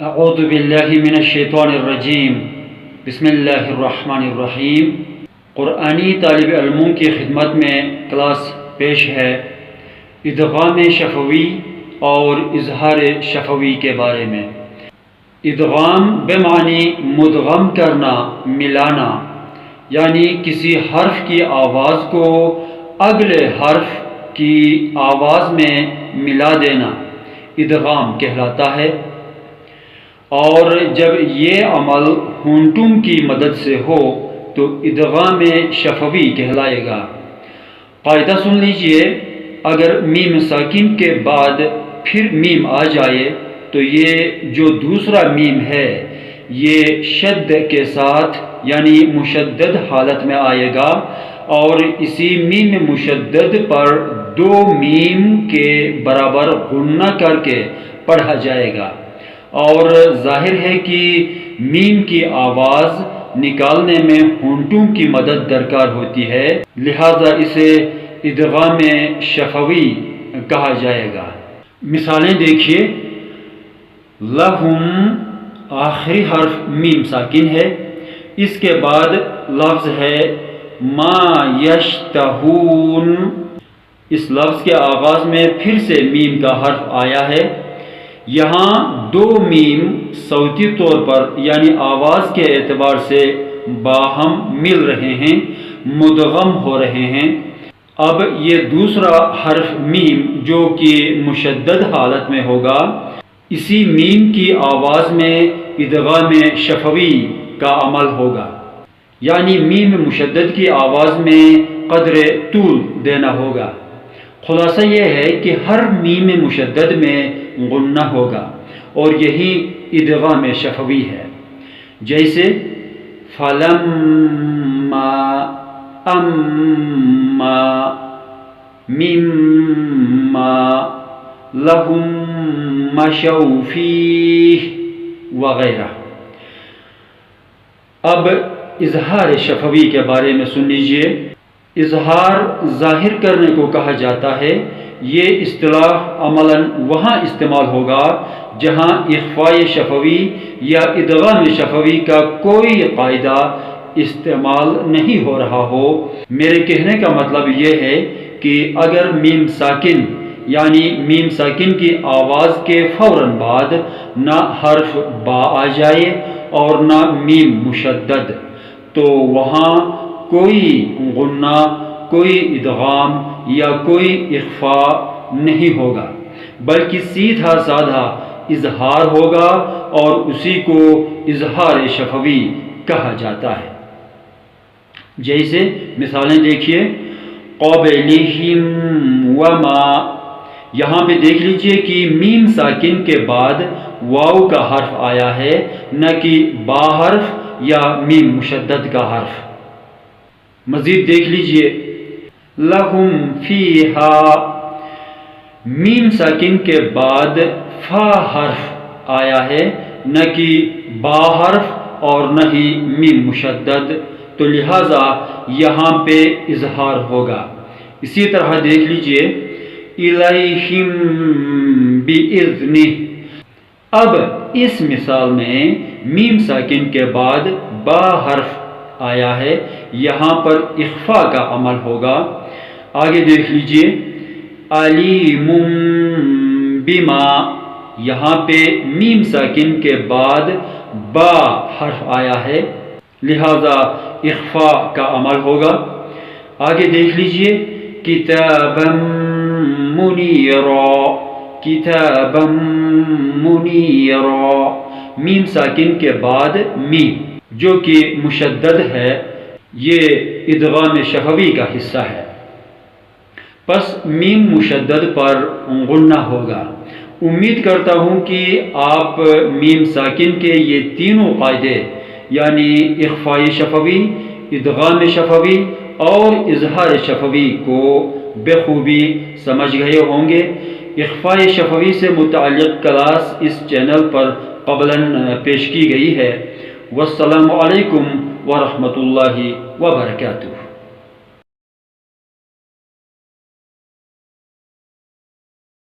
اعوذ باللہ من الشیطان الرجیم بسم اللہ الرحمن الرحیم۔ قرآنی طالب علموں کی خدمت میں کلاس پیش ہے ادغام شفوی اور اظہار شفوی کے بارے میں۔ ادغام بمعنی مدغم کرنا، ملانا، یعنی کسی حرف کی آواز کو اگلے حرف کی آواز میں ملا دینا ادغام کہلاتا ہے، اور جب یہ عمل ہونٹوں کی مدد سے ہو تو ادغام شفوی کہلائے گا۔ قاعدہ سن لیجئے، اگر میم ساکن کے بعد پھر میم آ جائے تو یہ جو دوسرا میم ہے یہ شد کے ساتھ یعنی مشدد حالت میں آئے گا، اور اسی میم مشدد پر دو میم کے برابر غنہ کر کے پڑھا جائے گا، اور ظاہر ہے کہ میم کی آواز نکالنے میں ہونٹوں کی مدد درکار ہوتی ہے، لہذا اسے ادغام شفوی کہا جائے گا۔ مثالیں دیکھیے، لہم آخری حرف میم ساکن ہے، اس کے بعد لفظ ہے ما یشتہون۔ اس لفظ کے آغاز میں پھر سے میم کا حرف آیا ہے۔ یہاں دو میم صوتی طور پر یعنی آواز کے اعتبار سے باہم مل رہے ہیں، مدغم ہو رہے ہیں۔ اب یہ دوسرا حرف میم جو کہ مشدد حالت میں ہوگا، اسی میم کی آواز میں ادغام شفوی کا عمل ہوگا، یعنی میم مشدد کی آواز میں قدر طول دینا ہوگا۔ خلاصہ یہ ہے کہ ہر میم مشدد میں غنہ ہوگا، اور یہی ادغام شفوی ہے۔ جیسے فلما، اما، مما، لہم مشوا فیہ وغیرہ۔ اب اظہار شفوی کے بارے میں سن لیجئے۔ اظہار ظاہر کرنے کو کہا جاتا ہے۔ یہ اصطلاح عملاً وہاں استعمال ہوگا جہاں اخفاء شفوی یا ادغام شفوی کا کوئی قاعدہ استعمال نہیں ہو رہا ہو۔ میرے کہنے کا مطلب یہ ہے کہ اگر میم ساکن یعنی میم ساکن کی آواز کے فوراً بعد نہ حرف با آ جائے اور نہ میم مشدد، تو وہاں کوئی غنہ، کوئی ادغام یا کوئی اخفاء نہیں ہوگا، بلکہ سیدھا سادھا اظہار ہوگا، اور اسی کو اظہار شفوی کہا جاتا ہے۔ جیسے مثالیں دیکھیے، قبلہم وما۔ یہاں پہ دیکھ لیجئے کہ میم ساکن کے بعد واو کا حرف آیا ہے، نہ کہ با حرف یا میم مشدد کا حرف۔ مزید دیکھ لیجئے، لہم فیہا، میم ساکن کے بعد فا حرف آیا ہے، نہ کہ با حرف اور نہ ہی میم مشدد، تو لہٰذا یہاں پہ اظہار ہوگا۔ اسی طرح دیکھ لیجئے، الیہم بِإِذْنِہ۔ اب اس مثال میں میم ساکن کے بعد با حرف آیا ہے، یہاں پر اخفاء کا عمل ہوگا۔ آگے دیکھ لیجئے، علیم بما۔ یہاں پہ میم ساکن کے بعد با حرف آیا ہے، لہذا اخفاء کا عمل ہوگا۔ آگے دیکھ لیجئے، کتابا منیرا۔ کتابا منیرا، میم ساکن کے بعد میم جو کہ مشدد ہے، یہ ادغام شفوی کا حصہ ہے، پس میم مشدد پر غنہ ہوگا۔ امید کرتا ہوں کہ آپ میم ساکن کے یہ تینوں قاعدے یعنی اخفاء شفوی، ادغام شفوی اور اظہار شفوی کو بخوبی سمجھ گئے ہوں گے۔ اخفاء شفوی سے متعلق کلاس اس چینل پر قبلاً پیش کی گئی ہے۔ والسلام علیکم ورحمۃ اللہ وبرکاتہ۔